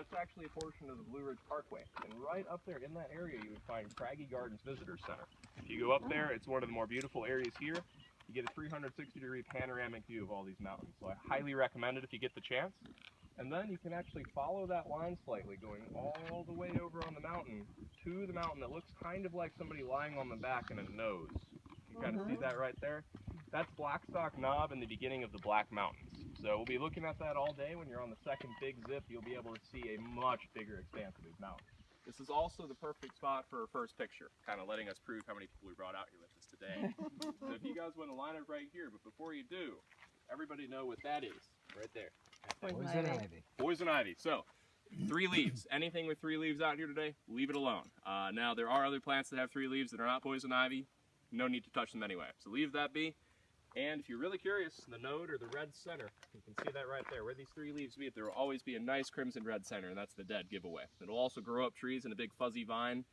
that's actually a portion of the Blue Ridge Parkway. And right up there in that area, you would find Craggy Gardens Visitor Center. If you go up there, it's one of the more beautiful areas here. You get a 360-degree panoramic view of all these mountains. So I highly recommend it if you get the chance. And then you can actually follow that line slightly, going all the way over on the mountain to the mountain that looks kind of like somebody lying on the back in a nose. You kind of see that right there? That's Blackstock Knob and the beginning of the Black Mountains. So we'll be looking at that all day. When you're on the second big zip, you'll be able to see a much bigger expanse of these mountains. This is also the perfect spot for our first picture, kind of letting us prove how many people we brought out here with us today. So if you guys want to line up right here, but before you do, everybody know what that is, right there. Poison ivy. Poison ivy. So 3 leaves. Anything with 3 leaves out here today, leave it alone. Now there are other plants that have 3 leaves that are not poison ivy. No need to touch them anyway. So leave that be. And if you're really curious, the node or the red center, you can see that right there. Where these 3 leaves meet, there will always be a nice crimson red center, and that's the dead giveaway. It'll also grow up trees in a big fuzzy vine.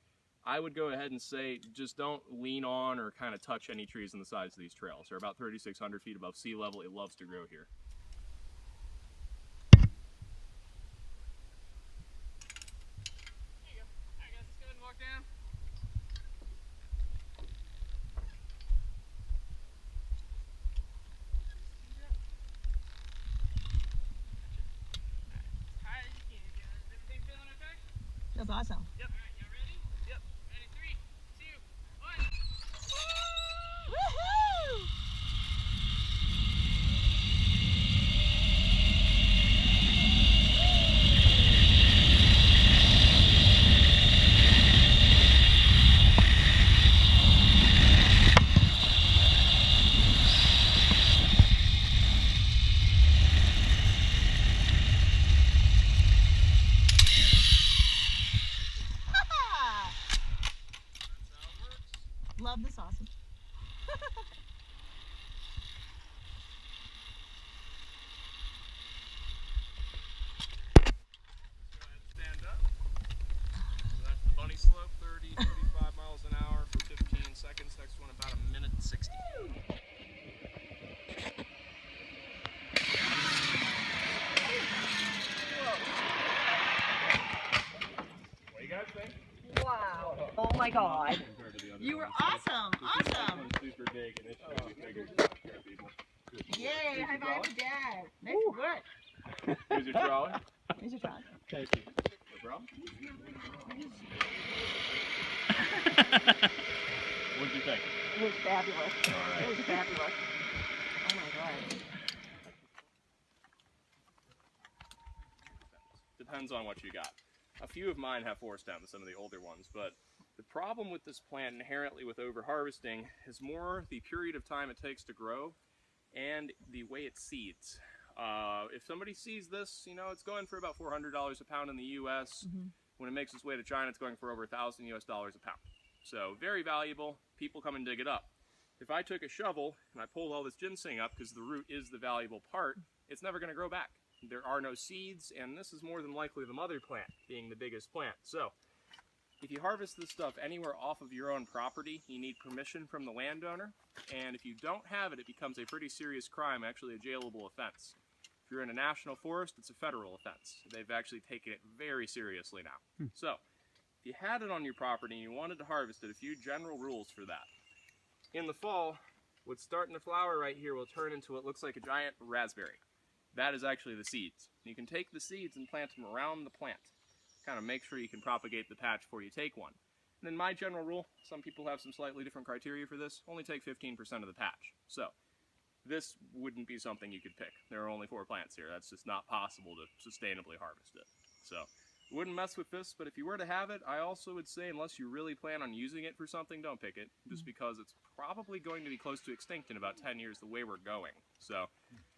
I would go ahead and say just don't lean on or kind of touch any trees on the sides of these trails. They're about 3,600 feet above sea level. It loves to grow here. That's awesome. Yep. All right, y'all ready? Yep. Ready? 3, 2, 1. Woohoo! Love this awesome. Stand up. So that's the bunny slope, 30, 35 miles an hour for 15 seconds. Next one about 1 minute and 60. What do you guys think? Wow. Oh my God. You were awesome. Awesome. Super big, and it's really bigger to scare people. Yay. High five to Dad. Nice work. Here's your trolley. Here's your trolley. Thank you. No problem. What did you think? It was fabulous. All right. It was fabulous. Oh my God. Depends on what you got. A few of mine have force down to some of the older ones, but the problem with this plant inherently with over-harvesting is more the period of time it takes to grow and the way it seeds. If somebody sees this, you know, it's going for about $400 a pound in the U.S. When it makes its way to China, it's going for over $1,000 US a pound. So very valuable. People come and dig it up. If I took a shovel and I pulled all this ginseng up, because the root is the valuable part, it's never going to grow back. There are no seeds, and this is more than likely the mother plant being the biggest plant. So if you harvest this stuff anywhere off of your own property, you need permission from the landowner, and if you don't have it, it becomes a pretty serious crime, actually a jailable offense. If you're in a national forest, it's a federal offense. They've actually taken it very seriously now. So if you had it on your property and you wanted to harvest it, a few general rules for that. In the fall, what's starting to flower right here will turn into what looks like a giant raspberry. That is actually the seeds. You can take the seeds and plant them around the plant. Kind of make sure you can propagate the patch before you take one. And then my general rule, some people have some slightly different criteria for this, only take 15% of the patch. So this wouldn't be something you could pick. There are only 4 plants here. That's just not possible to sustainably harvest it. So wouldn't mess with this, but if you were to have it, I also would say unless you really plan on using it for something, don't pick it, just because it's probably going to be close to extinct in about 10 years the way we're going. So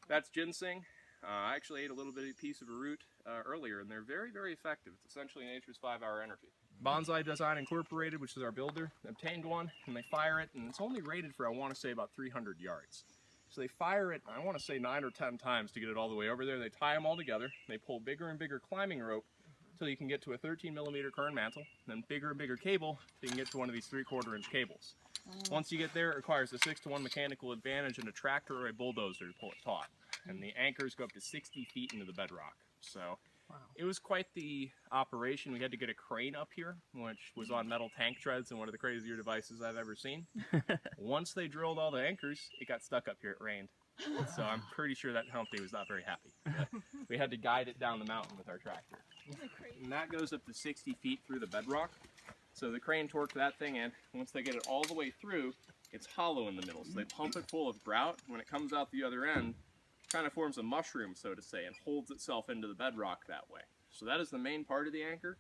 that's ginseng. I actually ate a little bitty piece of a root earlier, and they're very, very effective. It's essentially nature's 5-hour energy. Bonsai Design Incorporated, which is our builder, obtained one, and they fire it, and it's only rated for, I want to say, about 300 yards. So they fire it, I want to say 9 or 10 times to get it all the way over there. They tie them all together. They pull bigger and bigger climbing rope until you can get to a 13mm kern mantle, and then bigger and bigger cable so you can get to one of these 3/4 inch cables. Once you get there, it requires a 6-to-1 mechanical advantage and a tractor or a bulldozer to pull it taut. And the anchors go up to 60 feet into the bedrock. So it was quite the operation. We had to get a crane up here, which was on metal tank treads and one of the crazier devices I've ever seen. Once they drilled all the anchors, it got stuck up here. It rained. So I'm pretty sure that Humpty was not very happy. But we had to guide it down the mountain with our tractor. And that goes up to 60 feet through the bedrock. So the crane torqued that thing in. Once they get it all the way through, it's hollow in the middle. So they pump it full of grout. When it comes out the other end, it kind of forms a mushroom, so to say, and holds itself into the bedrock that way. So that is the main part of the anchor.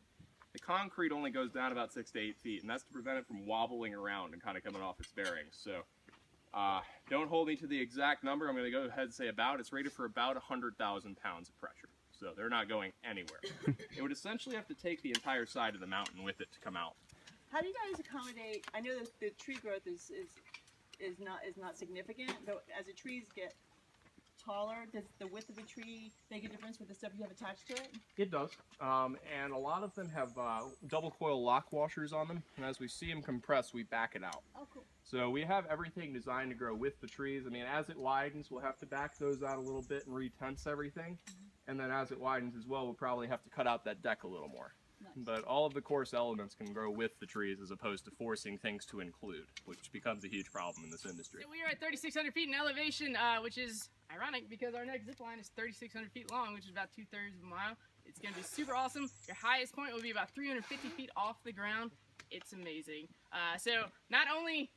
The concrete only goes down about 6 to 8 feet, and that's to prevent it from wobbling around and kind of coming off its bearings. So don't hold me to the exact number. I'm going to go ahead and say about. It's rated for about 100,000 pounds of pressure. So they're not going anywhere. It would essentially have to take the entire side of the mountain with it to come out. How do you guys accommodate? I know that the tree growth is not significant, but as the trees get taller, does the width of the tree make a difference with the stuff you have attached to it? It does, and a lot of them have double coil lock washers on them, and as we see them compress, we back it out. Oh, cool. So we have everything designed to grow with the trees. I mean, as it widens, we'll have to back those out a little bit and re-tense everything, and then as it widens as well, we'll probably have to cut out that deck a little more. Nice. But all of the coarse elements can grow with the trees as opposed to forcing things to include, which becomes a huge problem in this industry. So we are at 3,600 feet in elevation, which is ironic because our next zip line is 3,600 feet long, which is about 2/3 of a mile. It's going to be super awesome. Your highest point will be about 350 feet off the ground. It's amazing. So not only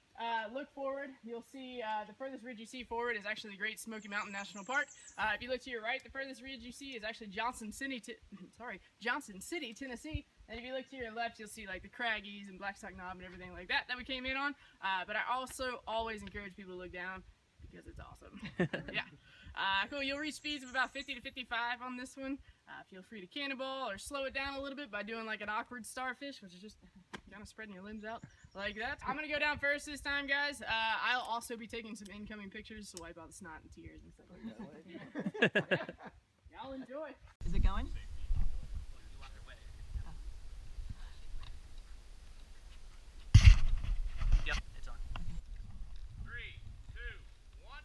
look forward, you'll see the furthest ridge you see forward is actually the Great Smoky Mountain National Park. If you look to your right, the furthest ridge you see is actually Johnson City, Tennessee. And if you look to your left, you'll see like the Craggies and Blackstock Knob and everything like that we came in on. But I also always encourage people to look down because it's awesome. Yeah. Cool. You'll reach speeds of about 50 to 55 on this one. Feel free to cannonball or slow it down a little bit by doing like an awkward starfish, which is just kind of spreading your limbs out like that. I'm going to go down first this time, guys. I'll also be taking some incoming pictures to wipe out the snot and tears and stuff like that. Yeah. Y'all enjoy. Is it going? Yep, it's on. 3, 2, 1.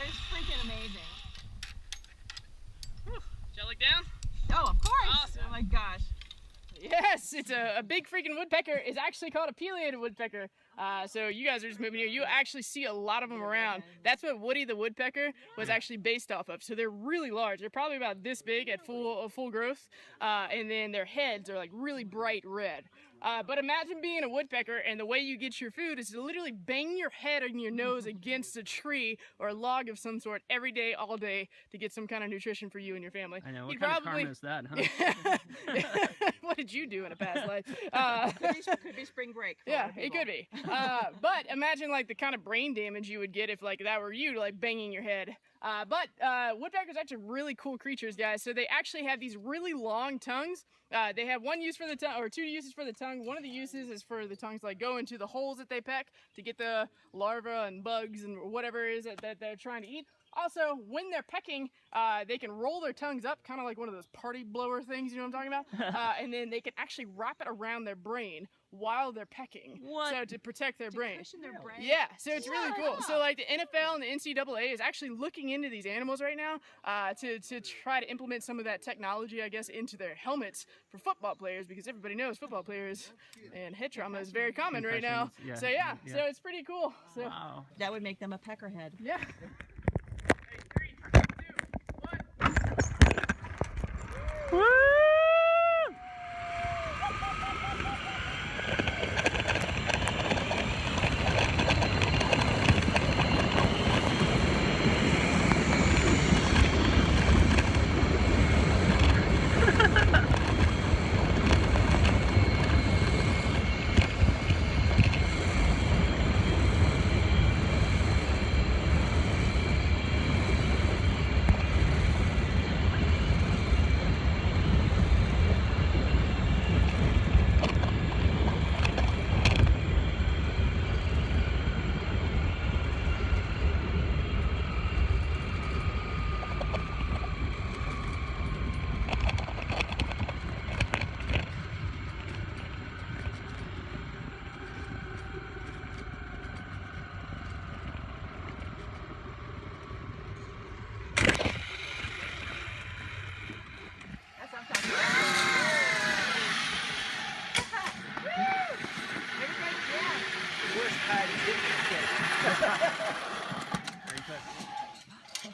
It's freaking amazing. Shall I look down? Oh, of course. Awesome. Oh my gosh. Yes, it's a big freaking woodpecker. It's actually called a pileated woodpecker. So you guys are just moving here. You actually see a lot of them around. That's what Woody the woodpecker was actually based off of. So they're really large. They're probably about this big at full growth. And then their heads are like really bright red. But imagine being a woodpecker and the way you get your food is to literally bang your head and your nose against a tree or a log of some sort every day, all day to get some kind of nutrition for you and your family. I know. What You'd kind of karma is that, huh? What did you do in a past life? Could be spring break. For a Yeah, lot of it people. could be. But imagine like the kind of brain damage you would get if like that were you, like banging your head. But woodpeckers are actually really cool creatures, guys. So they actually have these really long tongues. They have one use for the tongue, or two uses for the tongue. One of the uses is for the tongues to like go into the holes that they peck to get the larvae and bugs and whatever it is that they're trying to eat. Also, when they're pecking, they can roll their tongues up, kind of like one of those party blower things, you know what I'm talking about? And then they can actually wrap it around their brain while they're pecking. What? So to protect their brain. Cushion their brain. Yeah, so it's really cool. So like the NFL and the NCAA is actually looking into these animals right now to try to implement some of that technology, I guess, into their helmets for football players, because everybody knows football players and head trauma is very common right now. Concussions, So yeah, so it's pretty cool. So Wow. That would make them a peckerhead. yeah.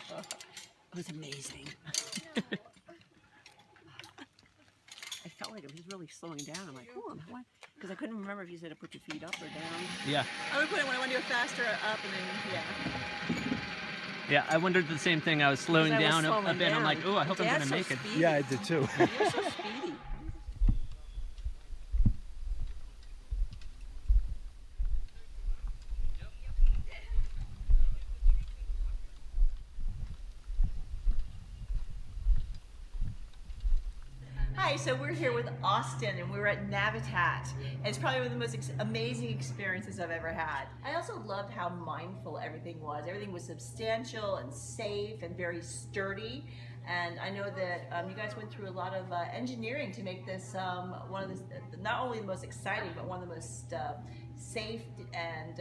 It was amazing. I felt like it was really slowing down. I'm like, oh, because I couldn't remember if you said to put your feet up or down. Yeah. I would put it when I want to go faster up and then, yeah. Yeah, I wondered the same thing. I was slowing I was down a slowing bit. I'm like, down. oh, I hope I'm Dad's going to so make it. speedy. Yeah, I did too. You're so speedy. Hi, so we're here with Austin and we're at Navitat. And it's probably one of the most amazing experiences I've ever had. I also loved how mindful everything was. Everything was substantial and safe and very sturdy. And I know that you guys went through a lot of engineering to make this one of the, not only the most exciting, but one of the most safe and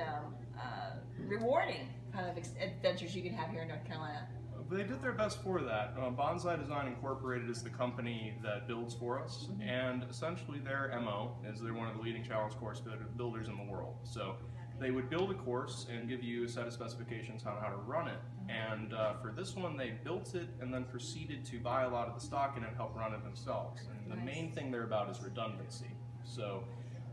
rewarding kind of adventures you can have here in North Carolina. They did their best for that. Bonsai Design Incorporated is the company that builds for us, and essentially their MO is they're one of the leading challenge course builders in the world. So they would build a course and give you a set of specifications on how to run it. And for this one, they built it and then proceeded to buy a lot of the stock in it and help run it themselves. And the main thing they're about is redundancy. So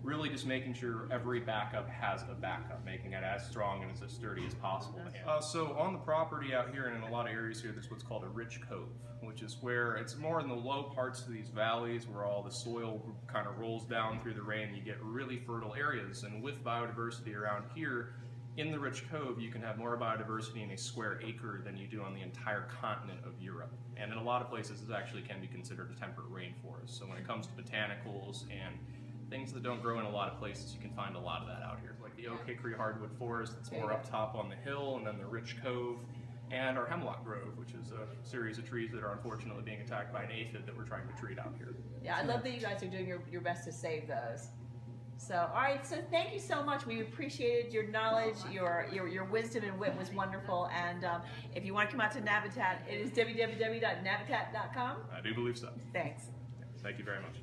really just making sure every backup has a backup, making it as strong and as sturdy as possible. So on the property out here and in a lot of areas here, there's what's called a rich cove, which is where it's more in the low parts of these valleys where all the soil kind of rolls down through the rain. You get really fertile areas, and with biodiversity around here, in the rich cove, you can have more biodiversity in a square acre than you do on the entire continent of Europe. And in a lot of places, it actually can be considered a temperate rainforest. So when it comes to botanicals and things that don't grow in a lot of places, you can find a lot of that out here. Like the oak hickory hardwood forest that's more up top on the hill, and then the rich cove, and our hemlock grove, which is a series of trees that are unfortunately being attacked by an aphid that we're trying to treat out here. Yeah, I love that you guys are doing your best to save those. So, all right, so thank you so much. We appreciated your knowledge, your wisdom and wit was wonderful. And if you want to come out to Navitat, it is www.navitat.com. I do believe so. Thanks. Thank you very much.